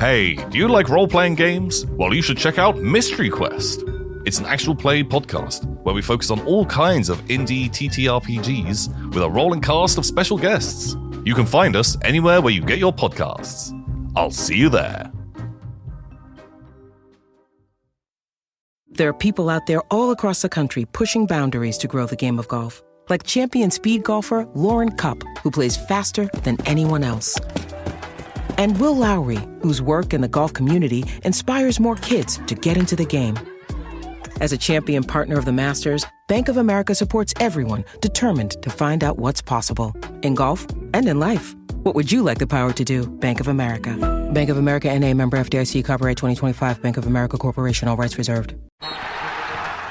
Hey, do you like role-playing games? Well, you should check out Mystery Quest. It's an actual play podcast where we focus on all kinds of indie TTRPGs with a rolling cast of special guests. You can find us anywhere where you get your podcasts. I'll see you there. There are people out there all across the country pushing boundaries to grow the game of golf. Like champion speed golfer Lauren Cupp, who plays faster than anyone else. And Will Lowry, whose work in the golf community inspires more kids to get into the game. As a champion partner of the Masters, Bank of America supports everyone determined to find out what's possible. In golf and in life. What would you like the power to do? Bank of America. Bank of America N.A. member FDIC, copyright 2025, Bank of America Corporation, all rights reserved.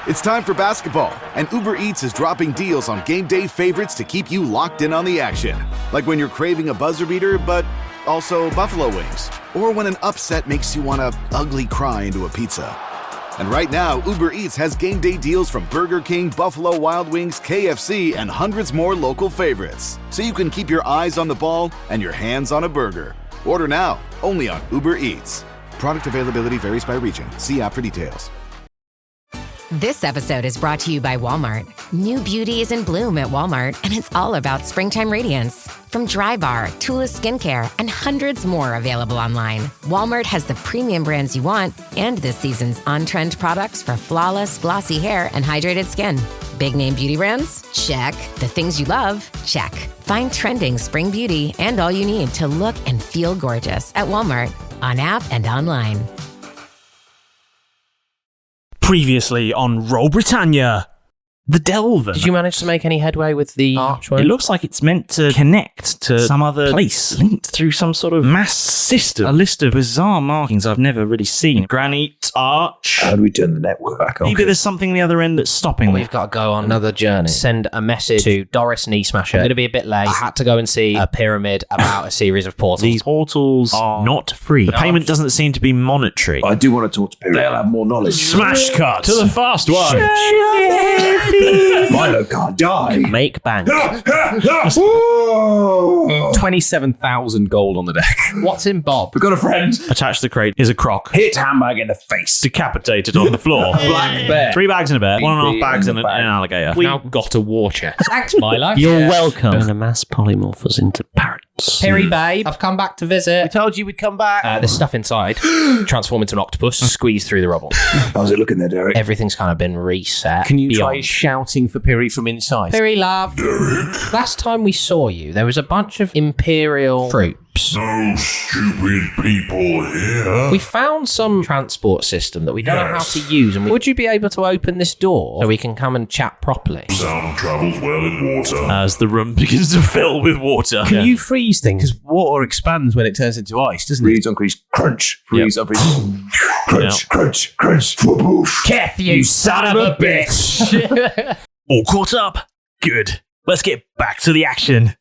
It's time for basketball, and Uber Eats is dropping deals on game day favorites to keep you locked in on the action. Like when you're craving a buzzer beater, but also buffalo wings. Or when an upset makes you want to ugly cry into a pizza. And right now, Uber Eats has game day deals from Burger King, Buffalo Wild Wings, KFC, and hundreds more local favorites. So you can keep your eyes on the ball and your hands on a burger. Order now, only on Uber Eats. Product availability varies by region. See app for details. This episode is brought to you by Walmart. New beauty is in bloom at Walmart, and it's all about springtime radiance. From Drybar, Tula Skincare, and hundreds more available online. Walmart has the premium brands you want and this season's on-trend products for flawless, glossy hair and hydrated skin. Big name beauty brands? Check. The things you love? Check. Find trending spring beauty and all you need to look and feel gorgeous at Walmart, on app and online. Previously on Roll Britannia, the Delvin. Did you manage to make any headway with the archway? It looks like it's meant to connect to some other place, linked through some sort of mass system. A list of bizarre markings I've never really seen. Granite arch. How do we turn the network back on? Maybe there's something on the other end that's stopping me. We've got to go on another journey. Send a message to Doris Knee Smasher. I'm going to be a bit late. I had to go and see a pyramid about a series of portals. These portals are not free. The payment doesn't seem to be monetary. I do want to talk to people. They'll have more knowledge. Smash cut to the fast one. Milo can't die. Make bank. 27,000 gold on the deck. What's in Bob? We've got a friend. Attached to the crate is a croc. Hit handbag in the face. Decapitated on the floor. Black bear. 3 bags in a bear. 1.5 bags in an alligator. We've now got a war chest. Thanks, Milo. You're welcome. I'm going to mass polymorph us into parrots. Perry, babe, I've come back to visit. We told you we'd come back. There's stuff inside. Transform into an octopus. Squeeze through the rubble. How's it looking there, Derek? Everything's kind of been reset. Can you beyond. try shouting for Piri from inside? Piri, love. Last time we saw you, there was a bunch of Imperial troops. No stupid people here. We found some transport system that we don't know how to use. And would you be able to open this door so we can come and chat properly? Sound travels well in water. As the room begins to fill with water. Can you freeze things? Because water expands when it turns into ice, doesn't it? Freeze, uncrease, crunch. Freeze, uncrease. Crunch, crunch, crunch. Whoopoof. Keth, you son of a bitch! All caught up? Good. Let's get back to the action.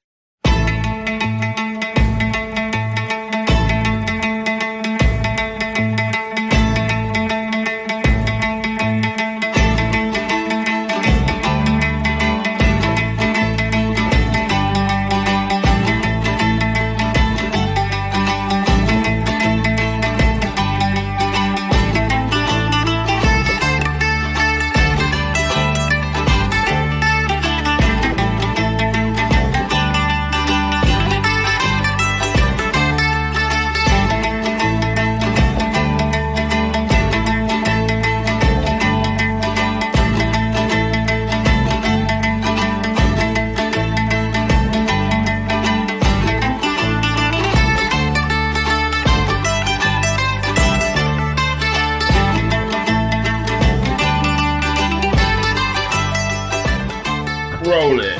Roll it.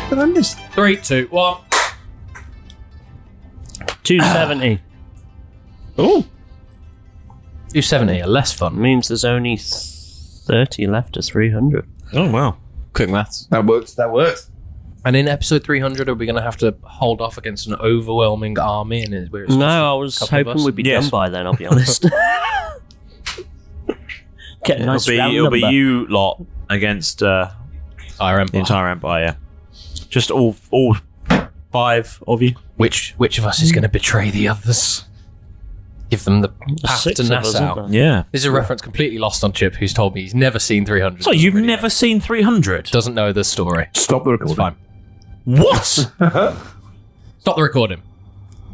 3, 2, 1. 270. Ooh. 270 are less fun. Means there's only 30 left to 300. Oh, wow. Quick maths. That works. And in episode 300, are we going to have to hold off against an overwhelming army? And I was hoping we'd be done by then, I'll be honest. Get a nice it'll be you lot against the entire Empire, yeah. Just all 5 of you. Which of us is going to betray the others? Give them the path Six to of us, Nassau. isn't there? Yeah. This is a reference completely lost on Chip, who's told me he's never seen 300. So you've never seen 300? Doesn't know the story. Stop the recording. It's fine. What? Stop the recording.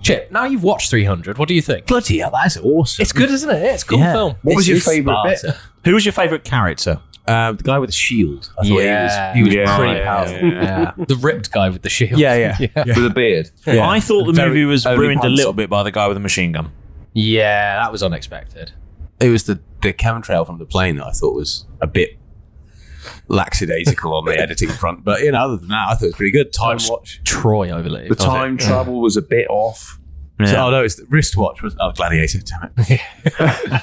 Chip, now you've watched 300, what do you think? Bloody hell, that's awesome. It's good, isn't it? It's a cool Yeah. film. What was This your is favourite bit? Sparta. Who was your favourite character? The guy with the shield. I thought Yeah. he was Yeah. pretty powerful. Yeah. The ripped guy with the shield. Yeah. With a beard. Yeah. I thought the Very movie was only ruined a handsome. little bit by the guy with the machine gun. Yeah, that was unexpected. It was the chemtrail from the plane that I thought was a bit lackadaisical on the editing front. But, other than that, I thought it was pretty good. Time watch. Troy, I believe. The time travel was a bit off. Yeah. So, no, it's the wristwatch was Gladiator, damn it.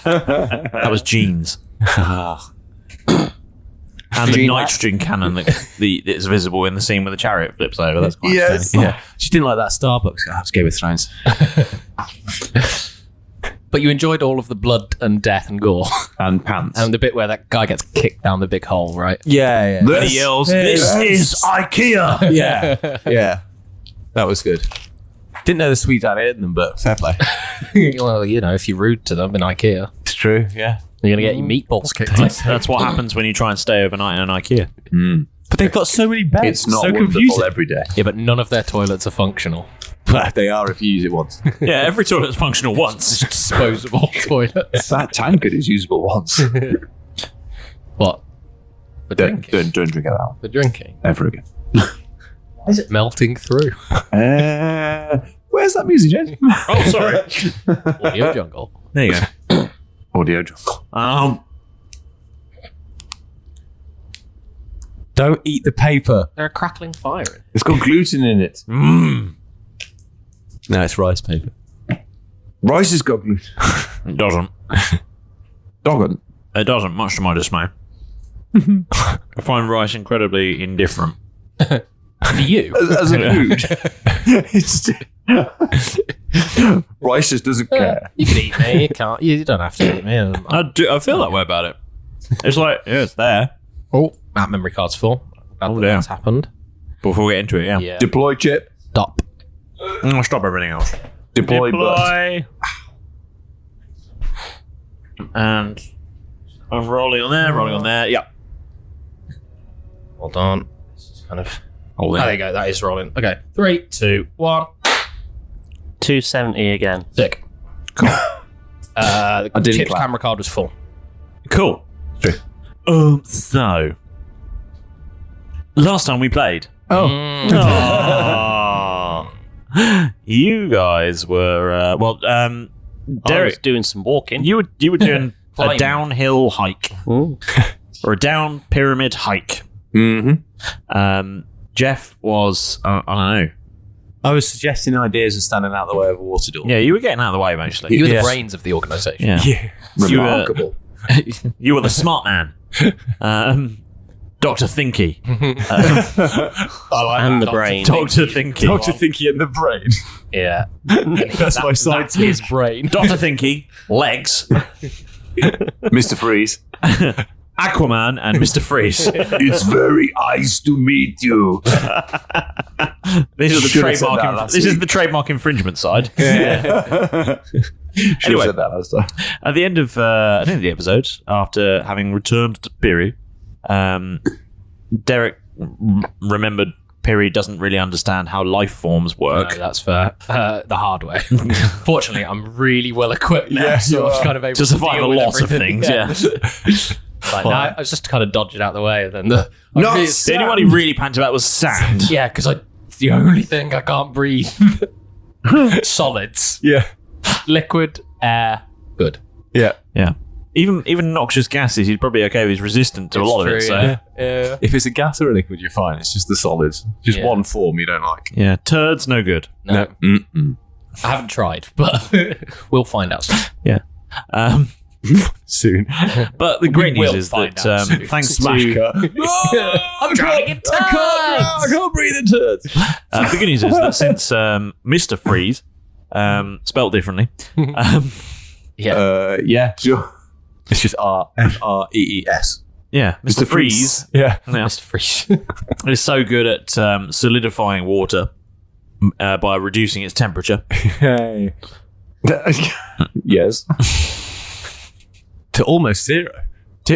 That was Jeans. And the nitrogen cannon that's visible in the scene where the chariot flips over. That's quite Yes. Yeah. She didn't like that Starbucks. It's Game of Thrones. But you enjoyed all of the blood and death and gore. And pants. And the bit where that guy gets kicked down the big hole, right? Yeah. And he yells, "This is IKEA!" Yeah. That was good. Didn't know the Swedes had it in them, but fair play. Well, if you're rude to them in IKEA, It's true, yeah. you're going to get your meatballs kicked in. That's what happens when you try and stay overnight in an IKEA. But they've got so many beds. It's not so wonderful confusing. every day. Yeah, but none of their toilets are functional. But they are if you use it once. Yeah, every toilet's functional once. Disposable toilets. That tankard is usable once. What? For drinking? Don't drink it out. For drinking? Ever again. Is it melting through? Where's that music, James? Oh, sorry. Audio jungle. There you go. Audio jungle. Don't eat the paper. They're a crackling fire in. It's got gluten in it. No, it's rice paper. Rice has got gluten. It doesn't. Doggone. It doesn't, much to my dismay. I find rice incredibly indifferent. For you? As a food. It's rice just doesn't care. You can eat me. You can't. You don't have to eat me. I feel that way about it. It's like, yeah, it's there. Oh, that memory card's full. Oh, That's happened. Before we get into it, yeah. Yeah. Deploy chip. Stop. I'll stop everything else. Deploy butt. And I'm rolling on there. Yep. Hold on. This is kind of. Hold Oh, there you go. That is rolling. Okay. 3, 2, 1. 270 again. Sick. Cool. The didn't Chip's clap. camera card was full. Cool. True. So last time we played. You guys were I Derek, was doing some walking. you were doing a Climbing. downhill hike Ooh. or a down pyramid hike. Mm-hmm. Jeff was I don't know. I was suggesting ideas and standing out the way of a water door. Yeah, you were getting out of the way mostly. You were the Yes. brains of the organisation. Yeah. You were- Remarkable. You were the smart man. Dr. Thinky. And the brain. Dr. Thinky. Dr. Thinky and the brain. Yeah. That's my side. That's his brain. Dr. Thinky, legs, Mr. Freeze. Aquaman, and Mr. Freeze. It's very nice to meet you. These are the Should have said trademark. that last This is week. the trademark infringement side. Should have Anyway. said that last time. At the end of the episode, after having returned to Piri, Derek remembered Piri doesn't really understand how life forms work. No, that's fair. The hard way. Fortunately, I'm really well equipped now, so I'm kind of able To survive deal a with lot of everything. things, yeah. Like, no, I was just kind of dodging out the way, and then the The only one he really panicked about was sand. yeah, because it's the only thing I can't breathe. Solids, Yeah. liquid, air, good. Yeah. Yeah. Even noxious gases, he'd probably be okay with. He's resistant to a lot of it. So yeah. If it's a gas or a liquid, you're fine. It's just the solids. Just Yeah. one form you don't like. yeah, turds no good. No, Mm-mm. I haven't tried, but we'll find out soon. Yeah. Soon. But the great news will is find that out soon. thanks Smash to cut. I'm drowning in I can't breathe in turds. the good news is that since Mr. Freeze, spelled differently, Yeah, sure. It's just Frees. yeah, Mr. Freeze Yeah. Mr. Freeze. is so good at solidifying water by reducing its temperature. Hey. Yes. To almost zero.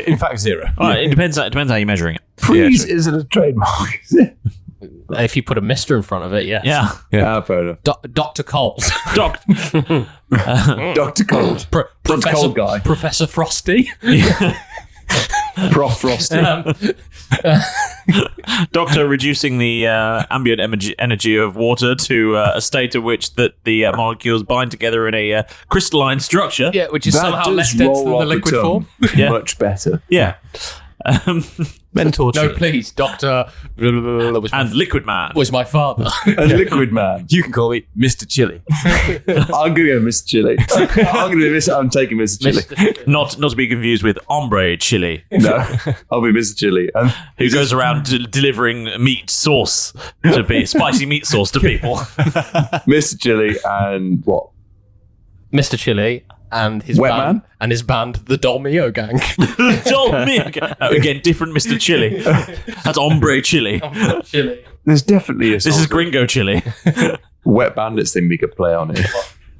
In fact, zero. It depends how you're measuring it. Freeze isn't a trademark, is it? If you put a Mr. in front of it, yes. Yeah. Fair enough. Dr. Cold. Dr. Cold. Professor Cold guy. Professor Frosty. Prof. Frosty. Doctor reducing the ambient energy of water to a state at which that the molecules bind together in a crystalline structure. Yeah, which is That somehow does less dense roll than the off the liquid tongue. form. Yeah. Much better. Yeah. Mentor. No, please, Doctor. And Liquid Man. Was my father. A liquid man. You can call me Mr. Chili. I'm going to go Mr. Chili. I'm taking Mr. Chili. Not to be confused with Ombre Chili, No, I'll be Mr. Chili. And who goes around delivering meat sauce spicy meat sauce to people. Mr. Chili and what? Mr. Chili and his Wet band. Man? And his band, the Dolmio Gang. Again, different Mr. Chili. That's Ombre Chili. Chili. There's definitely a This is sort of Gringo Chili. Wet Bandits thing we could play on it.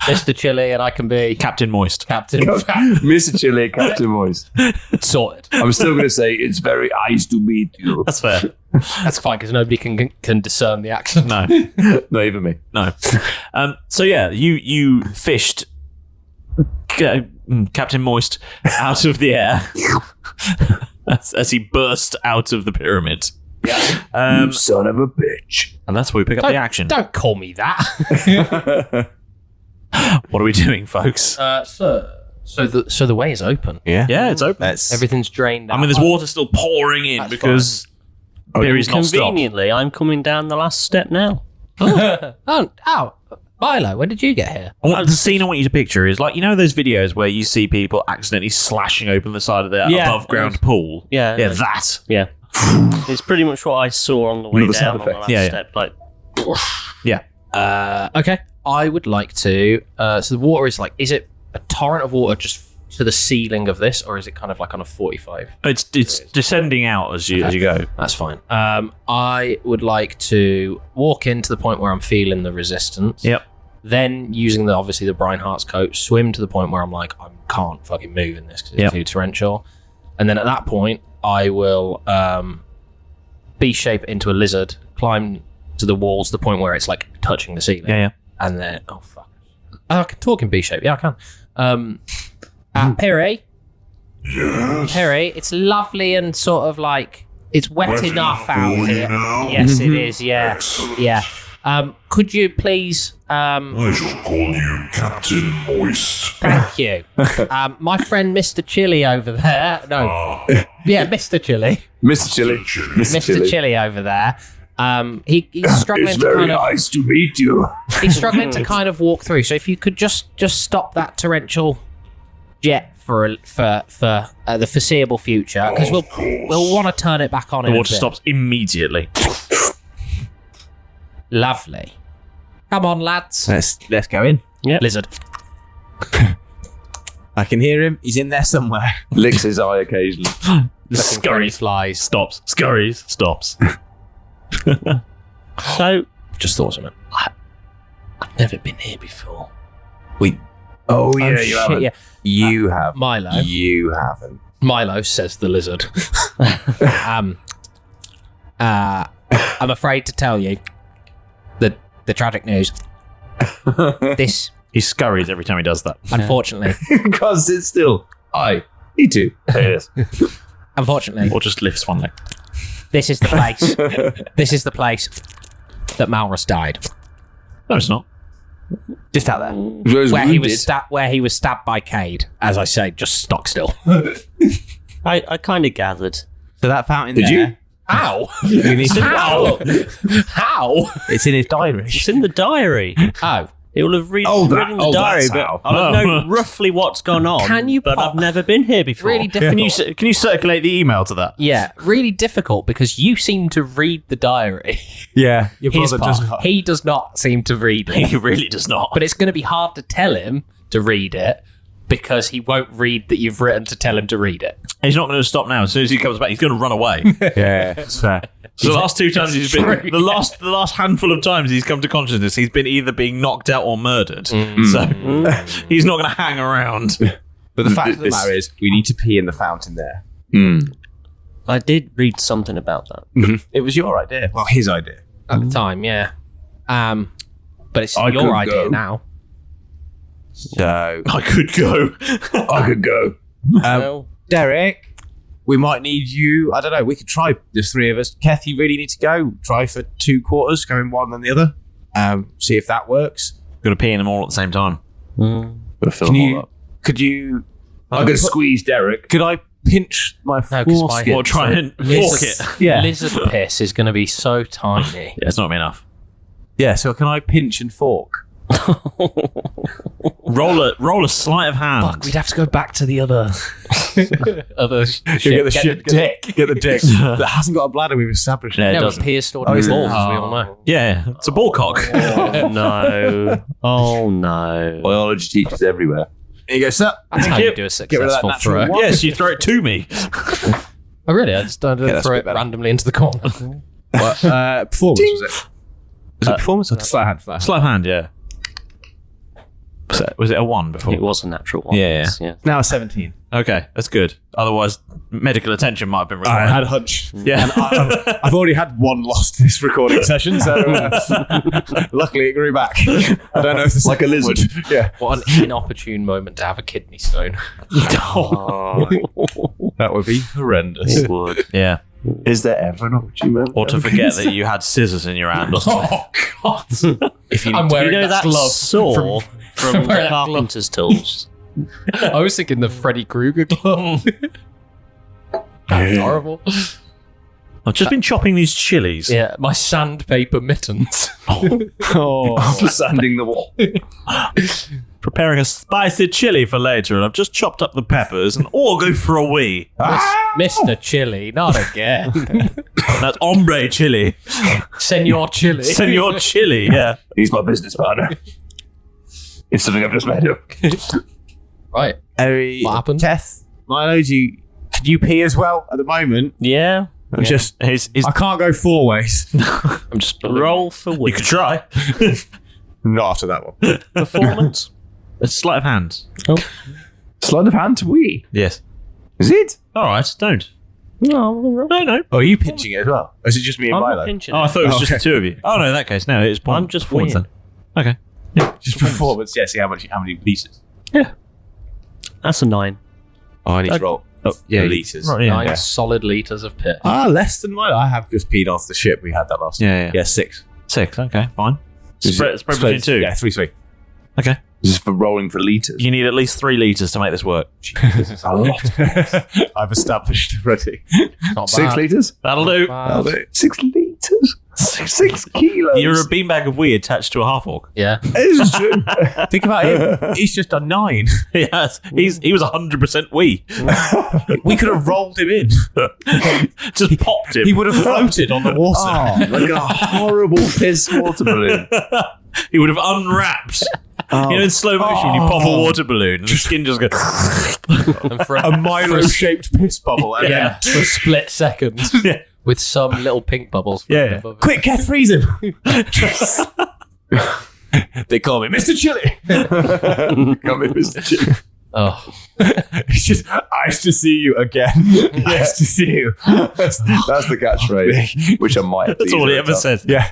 Mr. Chili, and I can be Captain Moist. Captain. Mr. Chili, Captain Moist. Sorted. I'm still going to say it's very nice to meet you. That's fair. That's fine because nobody can discern the accent. No. Not even me. No. So yeah, you fished Captain Moist out of the air as he burst out of the pyramid. You son of a bitch. And that's where we pick up the action. Don't call me that. What are we doing, folks? So the way is open. Yeah, it's open. Everything's drained out. I mean, there's water still pouring in That's because Perry's not stopped. Conveniently, I'm coming down the last step now. Oh, Milo, when did you get here? The scene I want you to picture is like, you know those videos where you see people accidentally slashing open the side of their above ground pool? Yeah. That. Yeah. It's pretty much what I saw on the way Another sound down on the effect. last step. Like, Yeah. Okay. I would like to. So the water is like, is it a torrent of water just to the ceiling of this, or is it kind of like on a 45? It's descending out as you go. That's fine. I would like to walk in to the point where I'm feeling the resistance. Yep. Then using obviously the Brian Hart's coat, swim to the point where I'm like, I can't fucking move in this because it's too torrential. And then at that point, I will B-shape into a lizard, climb to the walls to the point where it's like touching the ceiling. Yeah. And then, oh fuck. I can talk in B-shape. Yeah, I can. Perry? Yes. Perry, it's lovely and sort of like, it's wet enough out here. Yes, it is, yeah. Excellent. Yeah. Could you please... I shall call you Captain Moist. Thank you. My friend Mr. Chili over there. No. Yeah, Mr. Chili. Mr. Chili. Mr. Chili over there. He's struggling It's to very kind of... nice to meet you. He's struggling to kind of walk through. So if you could just stop that torrential jet for the foreseeable future, because we'll want to turn it back on. The water stops immediately. Lovely. Come on, lads. Let's go in. Lizard. I can hear him. He's in there somewhere. Licks his eye occasionally. Scurries, flies. Stops. Scurries. Stops. so, Just thought of it. I've never been here before. Oh, yeah, shit, you haven't. yeah. You have. Milo. You haven't. Milo, says the lizard. I'm afraid to tell you the tragic news. This, He scurries every time he does that. unfortunately, Because it's still. I need to. There it is. unfortunately, Or just lifts one leg. this is the place. This is the place that Malrus died. No, it's not. Just out there. Where he was stabbed by Cade. As I say, just stock still. I kind of gathered. So that fountain Did there. you? How? You need to- How? It's in his diary. It's in the diary. Oh. It will have written that- the diary, that's but how. I don't know roughly what's gone on. Can you But pop- I've never been here before. Really difficult. Can you circulate the email to that? Yeah, really difficult because you seem to read the diary. Yeah. Your His brother part. does not. He does not seem to read it. He really does not. But it's going to be hard to tell him to read it because he won't read that you've written to tell him to read it. He's not going to stop now. As soon as he comes back, he's going to run away. Yeah, that's fair. So the last 2 times he's been, the last handful of times he's come to consciousness, he's been either being knocked out or murdered. So he's not going to hang around. But the fact of the matter is, we need to pee in the fountain there. I did read something about that. It was your idea. Well, his idea. At the time, yeah. But it's I your could idea go. now. So, I could go. I could go. Derek, we might need you. I don't know. We could try. There's 3 of us. Keth, you really need to go. Try for 2 quarters, go in one and the other. See if that works. Got to pee in them all at the same time. Could you? I'm going to squeeze Derek. Could I pinch my foreskin? Or try and fork it. Yeah. Lizard piss is going to be so tiny. Yeah, it's not going to be enough. Yeah. So can I pinch and fork? Roll a sleight of hand. Fuck, we'd have to go back to the other shit. Get the dick that hasn't got a bladder. We've established. Yeah, it No, doesn't. Piers stored in balls, as we all know. Yeah, it's a ball cock. No. Oh, no. Biology teachers everywhere. There you go, sir. That's how you do a rid of that successful natural throw. one. Yes, you throw it to me. Oh, really? I just don't that's throw a it bit better. randomly into the corner. Performance was it? Was it performance or sleight of hand? Sleight of hand, yeah. Was it a 1 before? It was a natural one. Yeah. Yeah. Now 17. Okay, that's good. Otherwise, medical attention might have been required. I had a hunch. Yeah. I've already had 1 lost this recording session, so luckily it grew back. I don't know if it's Like a lizard. Yeah. What an inopportune moment to have a kidney stone. That would be horrendous. It would. Yeah. Is there ever an opportunity moment? Or to forget that you had scissors in your hand or something. Oh, God. If you I'm need wearing You know that that glove saw from wearing that Carpenter's Tools? I was thinking the Freddy Krueger glove. That's horrible. I've just been chopping these chilies. Yeah, my sandpaper mittens. After sanding the wall. Preparing a spicy chili for later, and I've just chopped up the peppers and all go for a wee. Mr. Chili, not again. That's hombre chili. Senor Chili. Senor chili, yeah. He's my business partner. It's something I've just made up. Right. What happened? Teth, Milo, could you pee as well at the moment? Yeah. I'm just, I can't go 4 ways. I'm just Roll for You win. could try. Not after that one. Performance. A sleight of hand. Sleight of hand to we. Yes. Is it? All right, don't. No, No. Oh, are you pinching it as well? Or is it just me and I'm Milo? not pinching Oh, I it. thought it was Oh, just the okay. 2 of you. Oh, no, in that case, no, it's point. I'm just performance winning. then. Okay. Just performance. Yeah, see how many pieces. That's a 9. Oh, I need to roll. Oh, yeah, Yeah, litres. right, yeah. 9 solid litres of piss. Less than mine. I have just peed off the ship. We had that last. Yeah. Yeah, 6. 6, okay, fine. Is Spread it- between 2. Yeah, 3. Okay. This is for rolling for litres. You need at least 3 litres to make this work. A lot. I've established already. Not 6 bad. litres? That'll do. Bad. 6 litres? 6 kilos? You're a beanbag of wee attached to a half orc. Yeah. This is true. Think about him. He's just done 9. Yes, he was 100% wee. We could have rolled him in. Just popped him. He would have floated on the water. Oh, like a horrible piss water balloon. He would have unwrapped. You know, in slow motion, when you pop a water balloon and the skin just goes. And for A Milo-shaped piss bubble. And yeah, for a split second. Yeah. With some little pink bubbles. Yeah. above it. Quick, Keth, freeze him. They call me Mr. Chili. Come in, Mr. Chili. Oh. It's just, nice to see you again. Nice to see you. That's the catchphrase, which I might have to That's use all he every ever time. says. Yeah.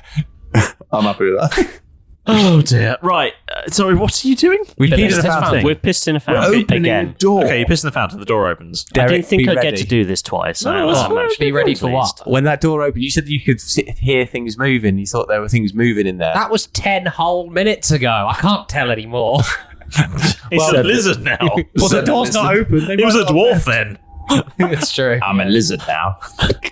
I'm happy with that. Oh dear. Right. Sorry, what are you doing? We Pissed peed in in a a fountain. fountain. We've pissed in a We're fountain opening again. a door. Okay, you piss in the fountain, the door opens. I didn't think be I'd ready. get to do this twice. So No, that's I'm fine. actually Be ready very for what? pleased. When that door opened, you said you could hear things moving. You thought there were things moving in there. That was 10 whole minutes ago. I can't tell anymore. He's a lizard now. Well, the door's not open. He was a dwarf then. It's true. I'm a lizard now.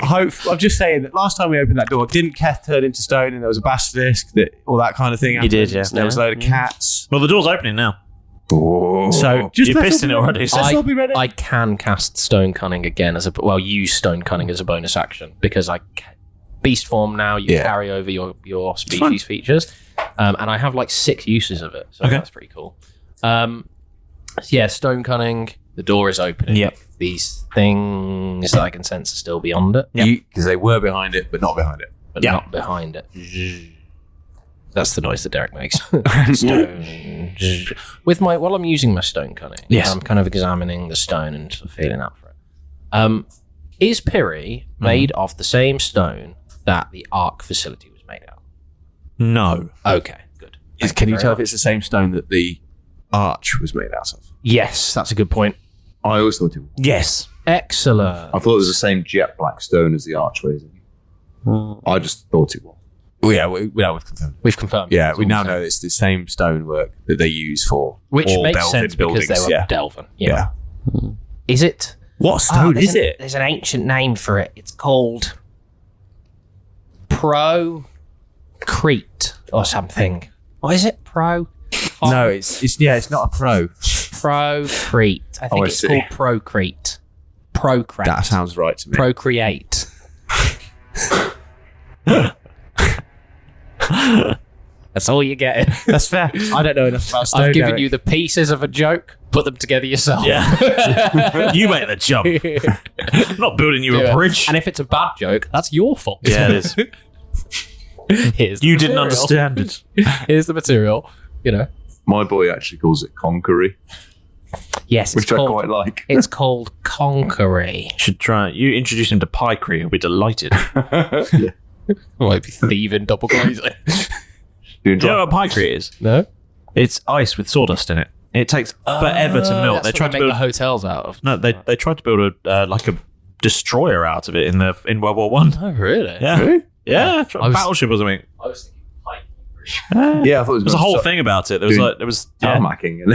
I'm just saying that last time we opened that door, didn't Keth turn into stone and there was a basilisk, all that kind of thing? He did, happened? yeah. There was a load of cats. Well, the door's opening now. So You let's pissed all in be it ready. already. So Let's all be ready. I can cast Stone Cunning again use Stone Cunning as a bonus action because beast form now. You carry over your species features, and I have like 6 uses of it. So Okay. that's pretty cool. Yeah, stone cunning. The door is opening. Yep. These things that I can sense are still beyond it. Because they were behind it, but not behind it. But not behind it. That's the noise that Derek makes. Stone. While I'm using my stone cunning, I'm kind of examining the stone and sort of feeling out for it. Is Piri made of the same stone that the Ark facility was made out of? No. Okay, good. Can you tell if it's the same stone that the arch was made out of? Yes, that's a good point. I always thought it was. Yes. Excellent. I thought it was the same jet black stone as the archways. I just thought it was. Well, yeah, we've confirmed. We've confirmed. Yeah, we now know it's the same stonework that they use for which all makes Delvin sense buildings. because they were Delvin. Yeah. Is it? What stone is it? There's an ancient name for it. It's called Procrete or something. What is it? No, it's not a pro. Procrete. I think it's called Procrete. Procrete. That sounds right to me. Procreate. That's all you're getting. That's fair. I don't know enough about stone. I've given you the pieces of a joke. Put them together yourself. Yeah. You make the jump. I'm not building you a bridge. And if it's a bad joke, that's your fault. Yeah, it is. Here's You the didn't material. understand it. Here's the material. My boy actually calls it conkery, Yes, it's which I called, quite like. It's called conkery. Should try. You introduce him to Pycree, he'll be delighted. Might be thieving double glazing. Do you know what Pycree is? No. It's ice with sawdust in it. It takes forever to melt. They tried to build hotels out of. No, they tried to build a destroyer out of it in World War One. Oh, really? Yeah, Really? yeah, battleship or something. I was thinking Yeah, I thought it was There's a whole thing about it. There was tarmacking and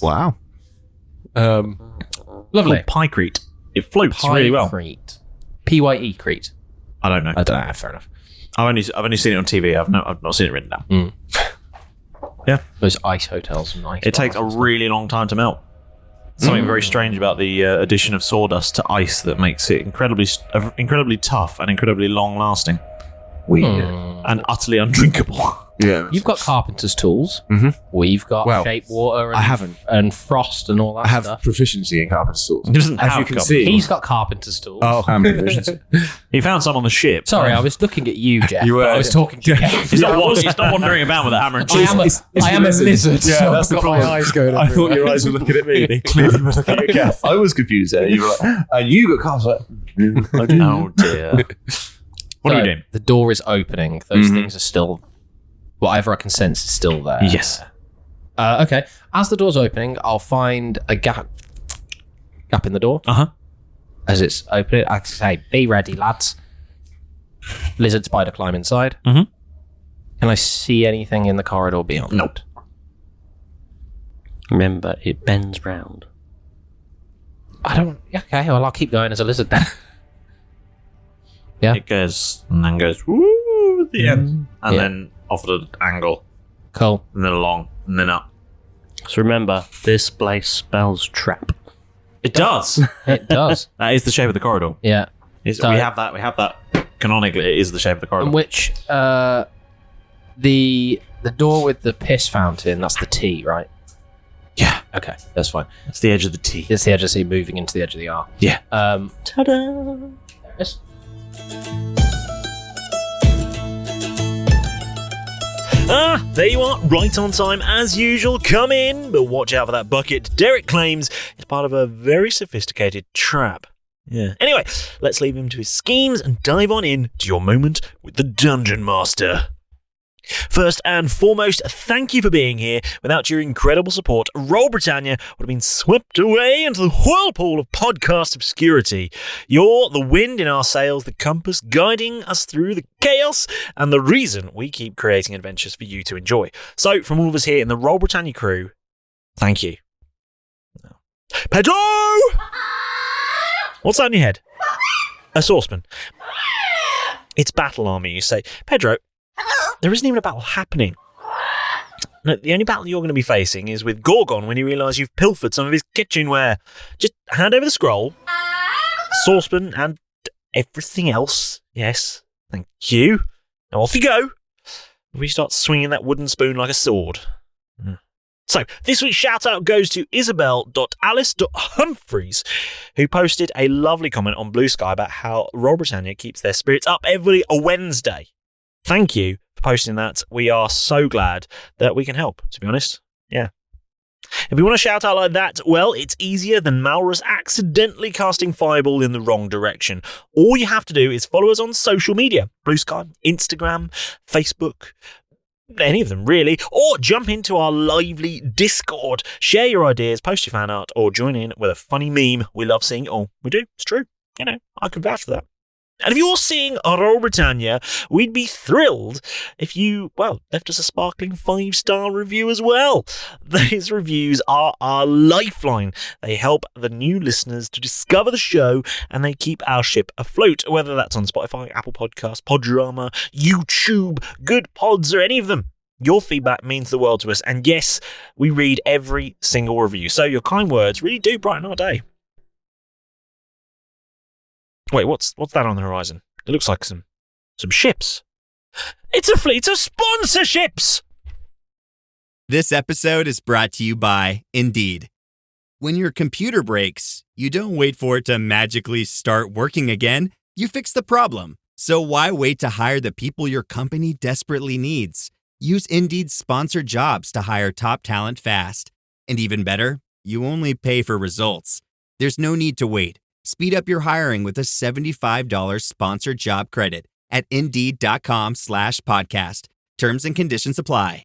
Wow. lovely. Pycrete. It floats really well. Pycrete. P-Y-E Crete. I don't know. I don't know. Fair enough. I've only seen it on TV. I've not seen it written down. Yeah, Those ice hotels and ice. it takes a bars. really long time to melt. Something very strange about the addition of sawdust to ice that makes it incredibly tough and incredibly long lasting. weird. And utterly undrinkable. Yeah. You've got carpenter's tools. Mhm. We've got shape water. And, I haven't. And frost and all that I have stuff. proficiency in carpenter's tools. He doesn't As have you can carpenter's see. He's got carpenter's tools. Oh, proficiency. He found some on the ship. Sorry, I was looking at you, Jeff. You were. but I was talking to Jeff. He's not wandering about with a hammer and I chisel. am a lizard. Yeah, so that's I've the got my problem. eyes going. I thought your eyes were looking at me. They clearly were looking at Gaff. I was confused there. You were like, and you got cars like, Oh dear. What are you doing? The door is opening. Those things are still. Whatever I can sense is still there. Yes. Okay. As the door's opening, I'll find a gap in the door. As it's opening, I say, "Be ready, lads." Lizard spider climb inside. Mhm. Can I see anything in the corridor beyond? Nope. Remember, it bends round. I don't. Okay. Well, I'll keep going as a lizard then. Yeah. It goes and then goes woo at the end, and Yeah. then off at an angle, Cool. and then along, and then up. So remember, this place spells trap. It does. It does. That is the shape of the corridor. Yeah. So- we have that. Canonically, it is the shape of the corridor. And which the door with the piss fountain, that's the T, right? Yeah. Okay, that's fine. It's the edge of the T. It's the edge of the C moving into the edge of the R. Yeah. Ta-da! There it is. Ah, there you are, right on time as usual. Come in, but watch out for that bucket. Derek claims it's part of a very sophisticated trap. Yeah. Anyway, let's leave him to his schemes and dive on in to your moment with the Dungeon Master. First and foremost, thank you for being here. Without your incredible support, Roll Britannia would have been swept away into the whirlpool of podcast obscurity. You're the wind in our sails, the compass guiding us through the chaos, and the reason we keep creating adventures for you to enjoy. So, from all of us here in the Roll Britannia crew, thank you. Pedro! What's that in your head? A saucepan. It's battle armor, you say. Pedro, there isn't even a battle happening. No, the only battle you're going to be facing is with Gorgon when you realise you've pilfered some of his kitchenware. Just hand over the scroll, saucepan, and everything else. Yes, thank you. Now off you go. We start swinging that wooden spoon like a sword. So, this week's shout-out goes to Isabel.alice.humphreys, who posted a lovely comment on Blue Sky about how Royal Britannia keeps their spirits up every Wednesday. Thank you for posting that. We are so glad that we can help, to be honest. Yeah. If you want a shout-out like that, well, it's easier than Malrus accidentally casting Fireball in the wrong direction. All you have to do is follow us on social media. Blue Sky, Instagram, Facebook, any of them really, or jump into our lively Discord, share your ideas, post your fan art, or join in with a funny meme. We love seeing it all. We do, it's true. You know, I can vouch for that. And if you're seeing Royal Britannia, we'd be thrilled if you, well, left us a sparkling 5-star review as well. These reviews are our lifeline. They help the new listeners to discover the show, and they keep our ship afloat, whether that's on Spotify, Apple Podcasts, Podurama, YouTube, Good Pods, or any of them. Your feedback means the world to us, and yes, we read every single review, so your kind words really do brighten our day. Wait, what's that on the horizon? It looks like some ships. It's a fleet of sponsorships! This episode is brought to you by Indeed. When your computer breaks, you don't wait for it to magically start working again. You fix the problem. So why wait to hire the people your company desperately needs? Use Indeed's sponsored jobs to hire top talent fast. And even better, you only pay for results. There's no need to wait. Speed up your hiring with a $75 sponsored job credit at Indeed.com/podcast. Terms and conditions apply.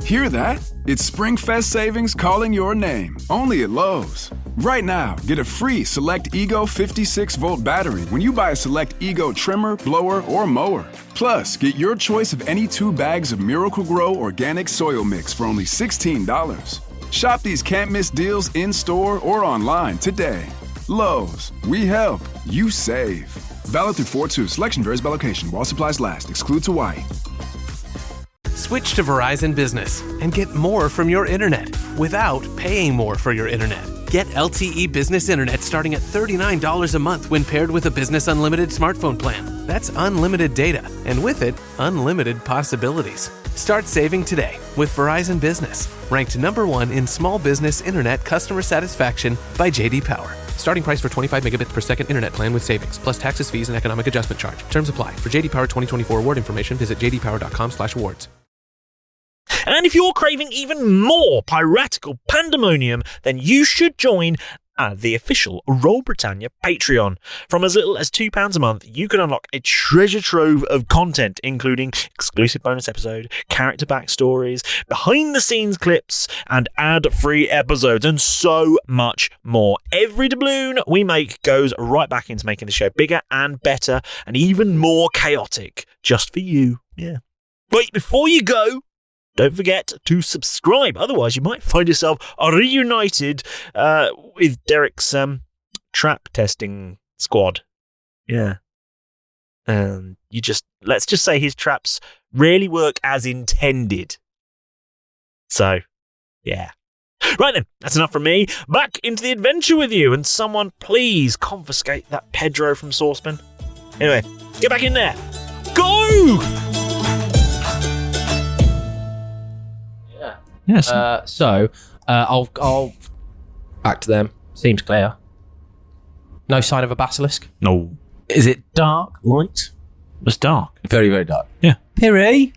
Hear that? It's SpringFest savings calling your name. Only at Lowe's. Right now, get a free Select Ego 56-volt battery when you buy a Select Ego trimmer, blower, or mower. Plus, get your choice of any 2 bags of Miracle-Gro organic soil mix for only $16. Shop these can't-miss deals in-store or online today. Lowe's, we help, you save. Valid through 4/2. Selection varies by location. While supplies last. Excludes Hawaii. Switch to Verizon Business and get more from your internet without paying more for your internet. Get LTE Business Internet starting at $39 a month when paired with a Business Unlimited smartphone plan. That's unlimited data, and with it, unlimited possibilities. Start saving today with Verizon Business, ranked #1 in small business internet customer satisfaction by J.D. Power. Starting price for 25 megabits per second internet plan with savings, plus taxes, fees, and economic adjustment charge. Terms apply. For J.D. Power 2024 award information, visit jdpower.com/awards. And if you're craving even more piratical pandemonium, then you should join the official Royal Britannia Patreon. From as little as £2 a month, you can unlock a treasure trove of content, including exclusive bonus episode, character backstories, behind-the-scenes clips, and ad-free episodes, and so much more. Every doubloon we make goes right back into making the show bigger and better, and even more chaotic, just for you. Yeah. Wait, before you go, don't forget to subscribe, otherwise you might find yourself reunited with Derek's trap testing squad. Yeah. And let's just say his traps really work as intended. So, yeah. Right then, that's enough from me. Back into the adventure with you, and someone please confiscate that Pedro from Saucepan. Anyway, get back in there. Go! Yes. I'll back to them. Seems clear. No sign of a basilisk. No. Is it dark? Light? It's dark. Very, very dark. Yeah. Piri?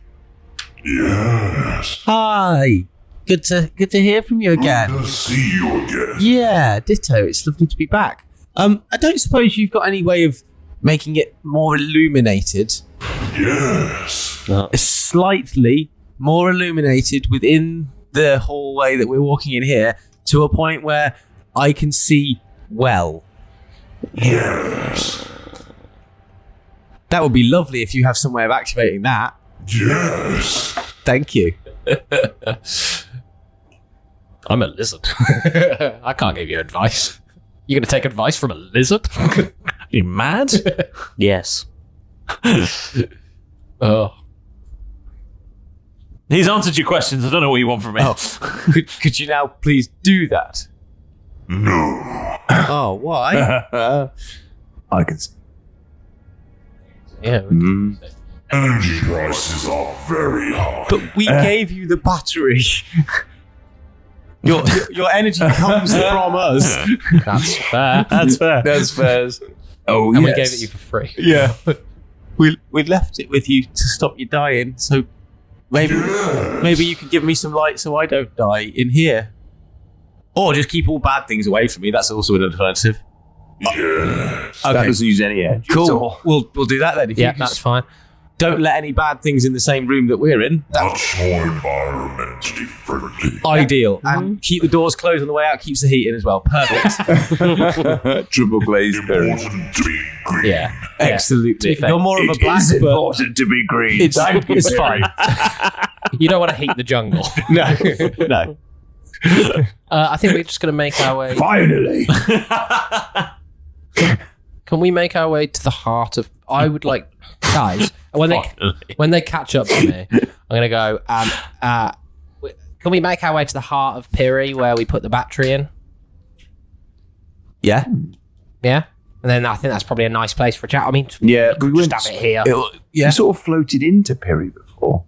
Yes. Hi. Good to hear from you again. Good to see you again. Yeah, ditto. It's lovely to be back. I don't suppose you've got any way of making it more illuminated? Yes. Slightly more illuminated within the hallway that we're walking in here, to a point where I can see well. Yes. That would be lovely if you have some way of activating that. Yes. Thank you. I'm a lizard. I can't give you advice. You're going to take advice from a lizard? Are you mad? Yes. Oh. He's answered your questions. I don't know what you want from me. Oh, could you now please do that? No. Oh, why? I can see. Yeah. Energy prices are very high. But we gave you the battery. Your energy comes from us. That's fair. That's fair. That's fair. Oh, And yes. we gave it you for free. Yeah. We left it with you to stop you dying, so maybe you can give me some light so I don't die in here. Or just keep all bad things away from me. That's also an alternative. Yes. Okay. That doesn't use any energy. Cool. We'll do that then. If Yeah, you that's fine. don't let any bad things in the same room that we're in. Much more environmentally friendly. Ideal. And keep the doors closed on the way out. Keeps the heat in as well. Perfect. Triple glazed berry. Important to be green. Yeah. Absolutely. fair, You're more of a It black, is but important to be green. it's fine. You don't want to heat the jungle. No. I think we're just going to make our way. Finally. Can we make our way to the heart of? I would like guys when they catch up to me. I'm going to go. Can we make our way to the heart of Piri where we put the battery in? Yeah. Yeah. And then I think that's probably a nice place for a chat. I mean, Yeah, we could just have it here. Yeah. You sort of floated into Perry before.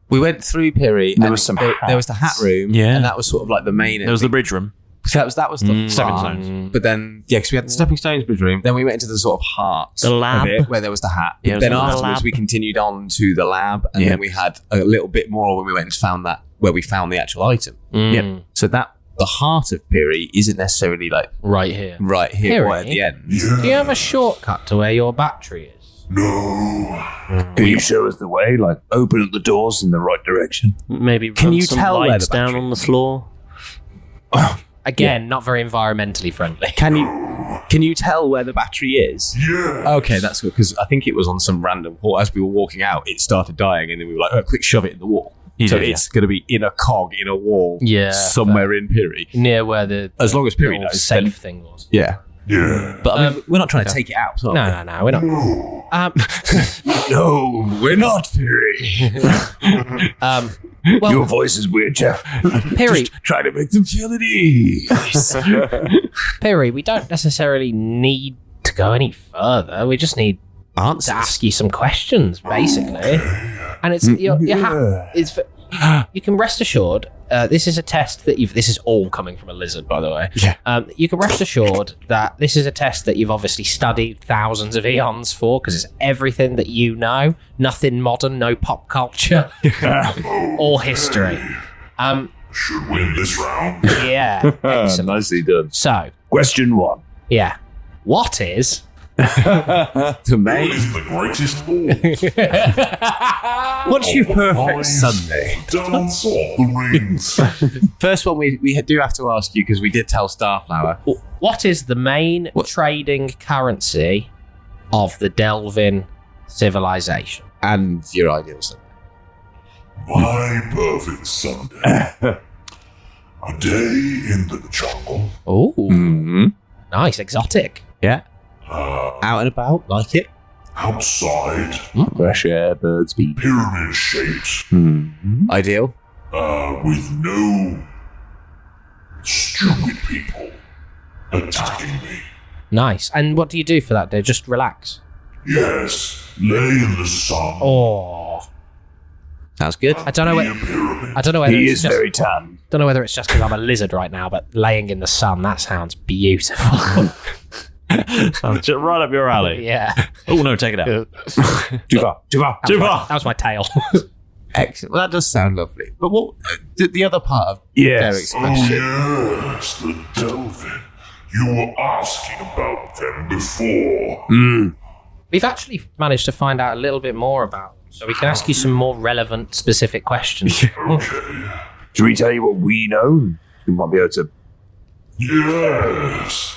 We went through Piri. There and was some there was the hat room. Yeah. And that was sort of like the main. There was the bridge room. So that was the Stepping heart. stones. But then, yeah, because we had the stepping stones bridge room. Then we went into the sort of heart The lab. of it, where there was the hat. Yeah, then the afterwards, lab. we continued on to the lab, and then we had a little bit more when we went and found that where we found the actual item. Mm. So that the heart of Piri isn't necessarily like Right here. right here or Piri? at the end. Do you have a shortcut to where your battery is? No. Can you show us the way? Like, open up the doors in the right direction. Maybe Can run you some tell where lights the down battery on the floor? Again, not very environmentally friendly. Can you tell where the battery is? Yeah. Okay, that's good, because I think it was on some random wall. As we were walking out, it started dying, and then we were like, "Oh, quick, shove it in the wall." So it's going to be in a cog in a wall, somewhere in Piri, near where the as long as Piri little knows. safe then- thing was. Yeah, Yeah. but I mean, we're not trying to take it out. Are we? No, we're not. No, we're not Piri. Well, Your voice is weird, Jeff. Piri, Just try to make them feel at ease. Piri, we don't necessarily need to go any further. We just need to ask you some questions, basically. And it's you can rest assured. This is a test that this is all coming from a lizard, by the way. Yeah. You can rest assured that this is a test that you've obviously studied thousands of eons for, because it's everything that you know. Nothing modern, no pop culture, all history. Should win this round. Yeah. Excellent. Nicely done. So, Question 1. yeah. What is The What main. is the greatest ball? What's your perfect Sunday? Dance all the rings. First one we do have to ask you, because we did tell Starflower. what is the main trading currency of the Delvin civilization? And your ideal Sunday. My perfect Sunday. A day in the jungle. Oh, Mm-hmm. nice, exotic. Yeah. Out and about, like it. Outside. Fresh air, birds beat. Pyramid shaped. Ideal. With no stupid people attacking me. Nice. And what do you do for that day? Just relax. Yes. Lay in the sun. Oh, Sounds good. I don't know. Be a pyramid. I don't know whether He it's is just. very tan. Don't know whether it's just because I'm a lizard right now, but laying in the sun, that sounds beautiful. Sounds just right up your alley. Yeah. Oh no, take it out. Too far. That was my tail. Excellent. Well, that does sound lovely. But what the other part of Yes. Derek's Oh, question? yes. The Delvin. You were asking about them before. We've actually managed to find out a little bit more about them, so we can ask you some more relevant, specific questions. Okay. Should we tell you what we know? We might be able to. Yes.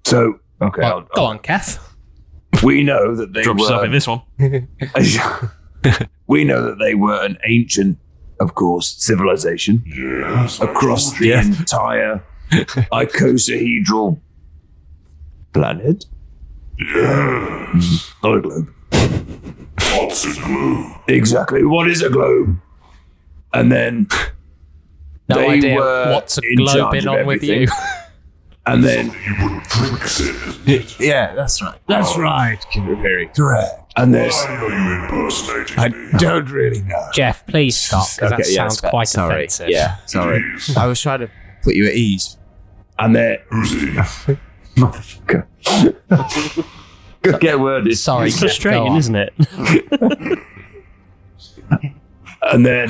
So, okay. Well, go on, Kath. We know that they Drop yourself in this one. We know that they were an ancient, of course, civilization Yes. across the entire icosahedral planet. Yes. Not a globe. What's a glue? Exactly. What is a globe? And then No they idea were what's a in globe charge in of on with everything. you. And then You put drinks in, isn't it? Yeah, that's right. That's right. Very correct. and there's Why are you impersonating I me? don't really know. Jeff, please stop, because that sounds quite sorry. offensive. Yeah, sorry. I was trying to put you at ease. And there, Who's he? motherfucker. Good get a word in. Sorry, It's Jeff, go frustrating, on. isn't it? And then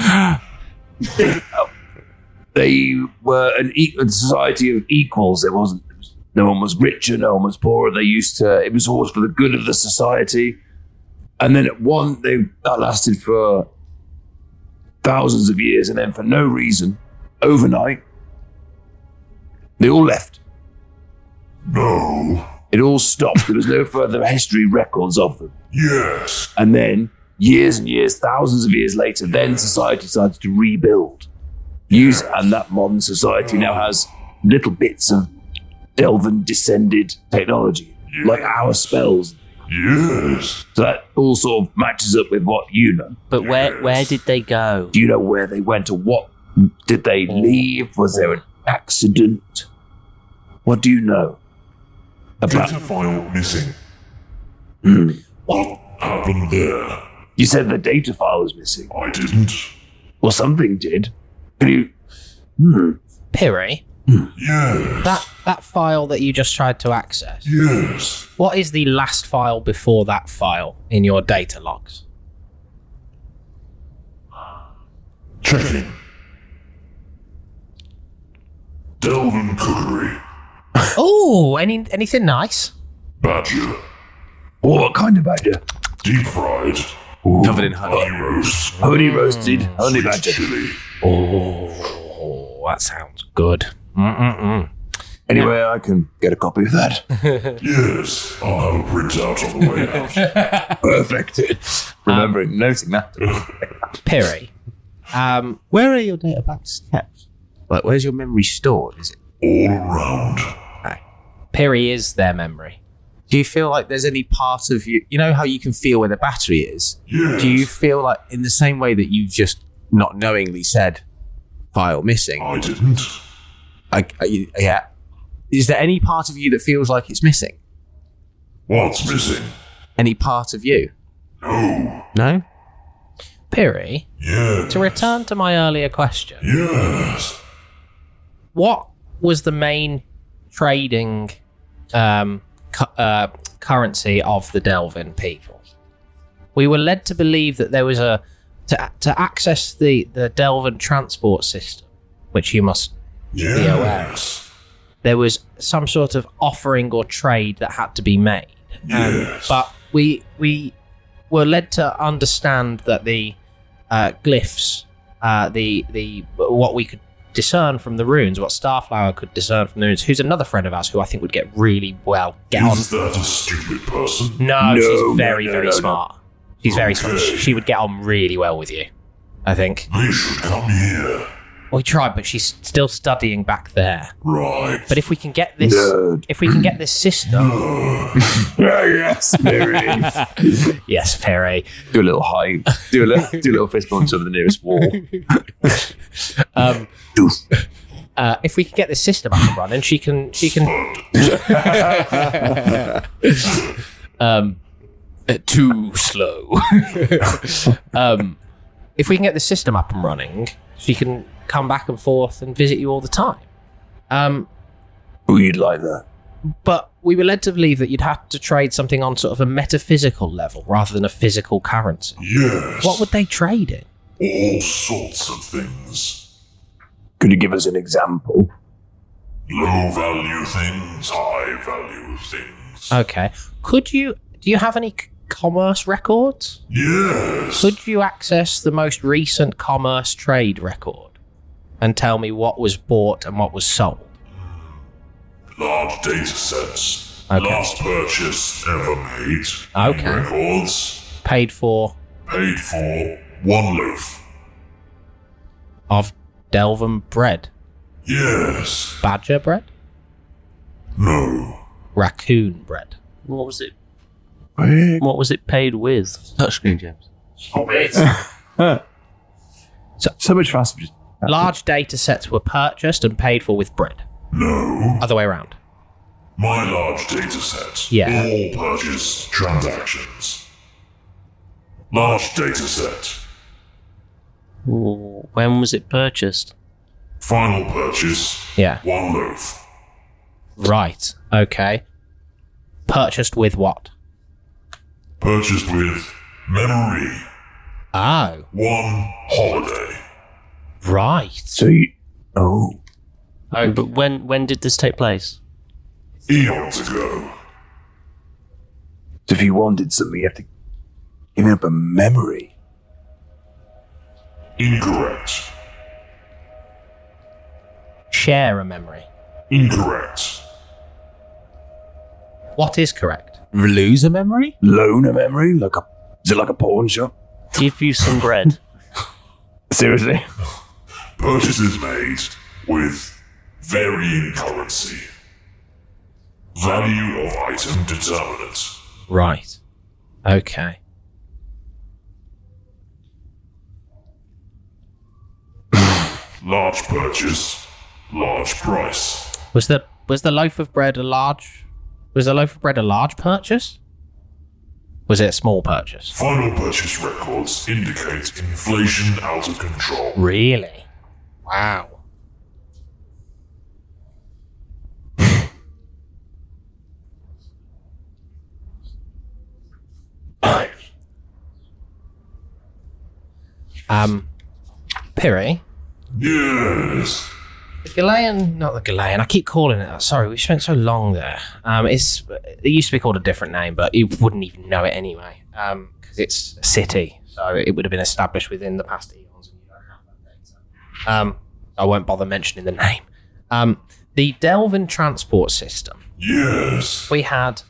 they were a society of equals. There wasn't, no one was richer, no one was poorer. It was always for the good of the society. And then that lasted for thousands of years, and then for no reason, overnight, they all left. No. It all stopped. There was no further history records of them. Yes. And then, years and years, thousands of years later, then society started to rebuild. And that modern society now has little bits of Delvin descended technology, like our spells. Yes. So that all sort of matches up with what you know. But where did they go? Do you know where they went, or what? Did they leave? Was there an accident? What do you know about? Data file missing. What happened there? You said the data file was missing. I didn't. Well, something did. Can you? Piri, Yes. that file that you just tried to access, Yes. what is the last file before that file in your data logs? Checking. Delvin cookery. Oh, anything nice? Badger. What kind of badger? Deep fried. Covered in honey. Honey roast. Honey roasted, honey Sweet badger. chili. Oh, that sounds good. Mm-mm-mm. Anyway, I can get a copy of that. Yes. I'll have a printout on the way out. Perfect. Noting that. Piri, Where are your database kept? Like, where's your memory stored? Is it? All around. Piri is their memory. Do you feel like there's any part of you? You know how you can feel where the battery is. Yes. Do you feel like, in the same way that you've just not knowingly said file missing? I didn't. Yeah. Is there any part of you that feels like it's missing? What's missing? Any part of you? No. No? Piri, Yes. to return to my earlier question, Yes. what was the main trading currency of the Delvin people? We were led to believe that there was to access the Delvin transport system, which you must be aware of. Yes. There was some sort of offering or trade that had to be made. Yes. But we were led to understand that the glyphs, the what we could discern from the runes, what Starflower could discern from the runes, who's another friend of ours who I think would get really well get on. Is that a stupid person? No, she's very, no, very no, smart. She's very smart. Okay. She would get on really well with you, I think. They should come here. We tried, but she's still studying back there. Right. But if we can get this, system, Yes, Perry. yes, Perry. Do a little high. Do a little fist bump to the nearest wall. If we can get this system up and running, she can. Too slow. If we can get the system up and running, she can come back and forth and visit you all the time. You'd like that. But we were led to believe that you'd have to trade something on sort of a metaphysical level rather than a physical currency. Yes. What would they trade in? All sorts of things. Could you give us an example? Low value things, high value things. Okay. Do you have any commerce records? Yes. Could you access the most recent commerce trade record and tell me what was bought and what was sold? Large data sets. Okay. Last purchase ever made. Okay. Records. Paid for Paid for 1 loaf. of Delvin bread. Yes. Badger bread? No. Raccoon bread. What was it? What was it paid with? Touchscreen, James. So much faster. Large data sets were purchased and paid for with bread. No. Other way around. My large dataset. Yeah. All purchase transactions. Large dataset. Ooh, when was it purchased? Final purchase. Yeah. 1 loaf. Right. Okay. Purchased with what? Purchased with memory. Oh. 1 holiday. Right. So you... Oh. But when did this take place? Eons ago. So if you wanted something, you have to give up a memory. Incorrect. Share a memory. Incorrect. What is correct? Lose a memory? Loan a memory? Is it like a pawn shop? Give you some bread. Seriously? Purchases made with varying currency. Value of item determinant. Right. Okay. Large purchase, large price. Was the loaf of bread a large? Was the loaf of bread a large purchase? Was it a small purchase? Final purchase records indicate inflation out of control. Really? Wow. Piri? Yes. The Ghanaian, not the Ghanaian, I keep calling it that. Sorry, we spent so long there. It used to be called a different name, but you wouldn't even know it anyway, because it's a city, so it would have been established within the past eons, and you don't have that data. I won't bother mentioning the name. The Delvin transport system. Yes. We had.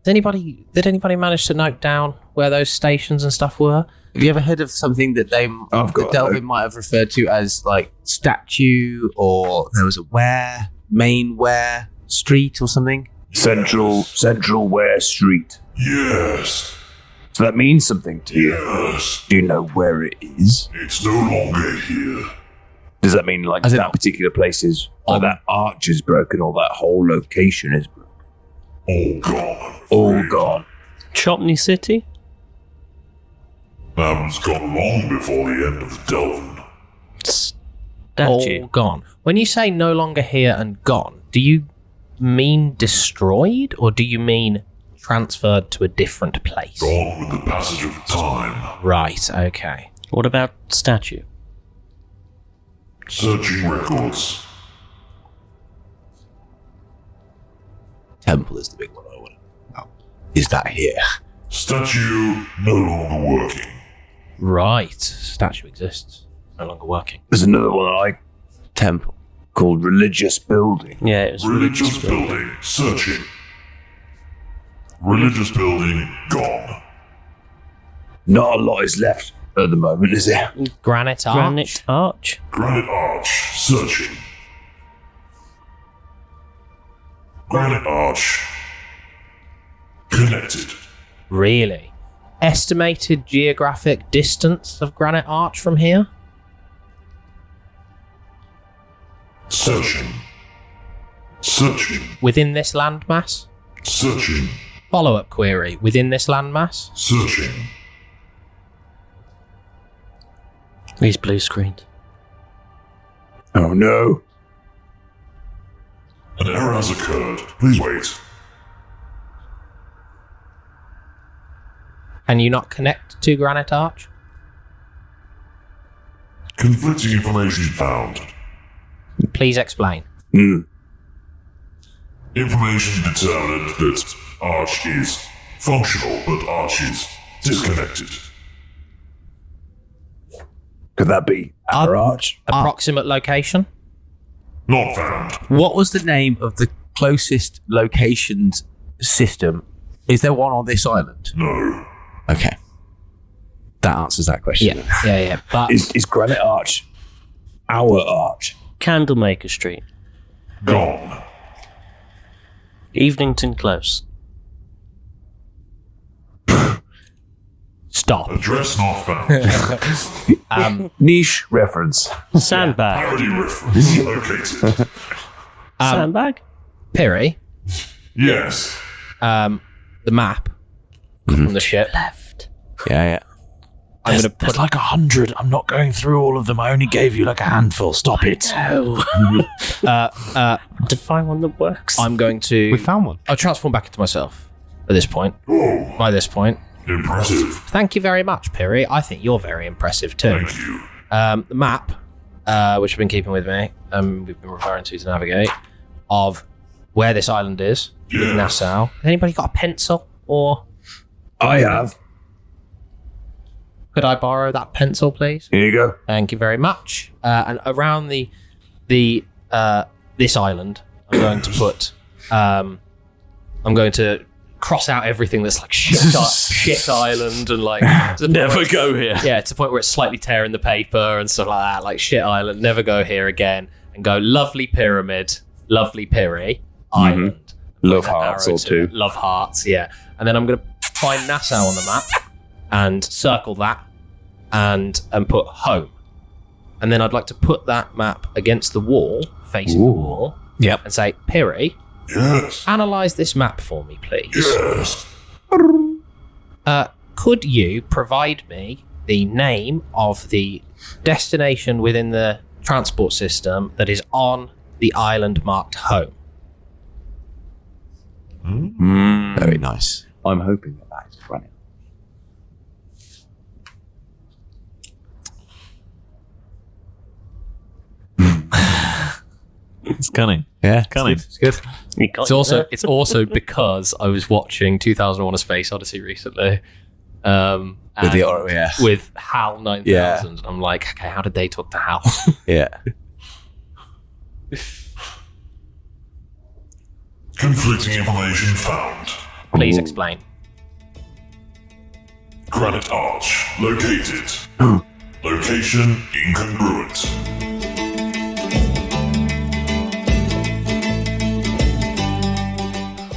Did anybody manage to note down where those stations and stuff were? Have you ever heard of something that Delvin might have referred to as like statue, or there was a main ware street or something? Central Ware Street. Yes. So that means something to you. Yes. Do you know where it is? It's no longer here. Does that mean like that particular place is, or that arch is broken, or that whole location is broken? All gone. All gone. Chopney City? That was gone long before the end of the Delvin. Statue. All gone. When you say no longer here and gone, do you mean destroyed, or do you mean transferred to a different place? Gone with the passage of time. Right, okay. What about statue? Searching records. Temple is the big one I want to know. Is that here? Statue no longer working. Right. Statue exists. No longer working. There's another one I like. Temple. Called Religious Building. Yeah, it was Religious building. Searching. Religious building gone. Not a lot is left at the moment, is there? Granite Arch. Granite Arch. Granite Arch. Searching. Granite Arch. Connected. Really? Estimated geographic distance of Granite Arch from here? Searching. Searching. Within this landmass? Searching. Follow-up query. Within this landmass? Searching. He's blue screened. Oh no. An error has occurred. Please wait. Can you not connect to Granite Arch? Conflicting information found. Please explain. Information determined that Arch is functional, but Arch is disconnected. Could that be our arch? Approximate location? Not found. What was the name of the closest locations system? Is there one on this island? No. Okay. That answers that question. Yeah. But Is Granite Arch our arch? Candlemaker Street. Gone. Evenington Close. stop. Address not found. Niche reference. Sandbag. Parody reference located. Sandbag? Piri, Yes. The map from the ship. Left. Yeah. I'm going to put There's like 100. I'm not going through all of them. I only gave you like a handful. Stop it. Define one that works. I'm going to. We found one. I'll transform back into myself at this point. Oh, By this point. impressive. Thank you very much, Piri. I think you're very impressive too. Thank you. The map, which I've been keeping with me, we've been referring to navigate, of where this island is, with Nassau. Anybody got a pencil? Or I have. could I borrow that pencil, please? Here you go. Thank you very much. And around the this island, I'm going to put. I'm going to cross out everything that's like shit island and like Never go here. Yeah, to the point where it's slightly tearing the paper and stuff like that. Like shit island, never go here again. And go lovely pyramid, lovely Piri island. Love That hearts arrow or to two. it. Love hearts, yeah. And then I'm going to find Nassau on the map and circle that and put home. And then I'd like to put that map against the wall, facing the wall. Yep. And say, Piri, Yes. analyze this map for me, please. Yes. Could you provide me the name of the destination within the transport system that is on the island marked home? Very nice. I'm hoping that is running. It's cunning. Yeah. Cunning. It's good. It's also because I was watching 2001: A Space Odyssey recently. With HAL 9000. Yeah. I'm like, okay, how did they talk to HAL? Yeah. Conflicting information found. Please explain. Granite arch located. Location incongruent.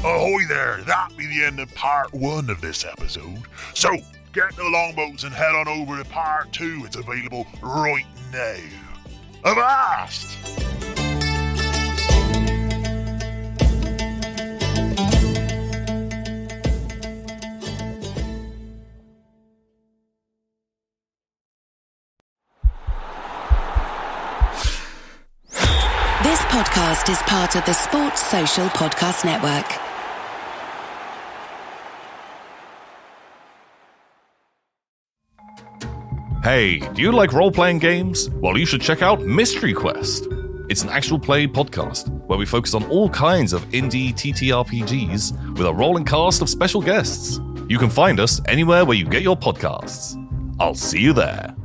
Ahoy there, that be the end of part 1 of this episode. So, get the longboats and head on over to part 2. It's available right now. Avast! This podcast is part of the Sports Social Podcast Network. Hey, do you like role-playing games? Well, you should check out Mystery Quest. It's an actual play podcast where we focus on all kinds of indie TTRPGs with a rolling cast of special guests. You can find us anywhere where you get your podcasts. I'll see you there.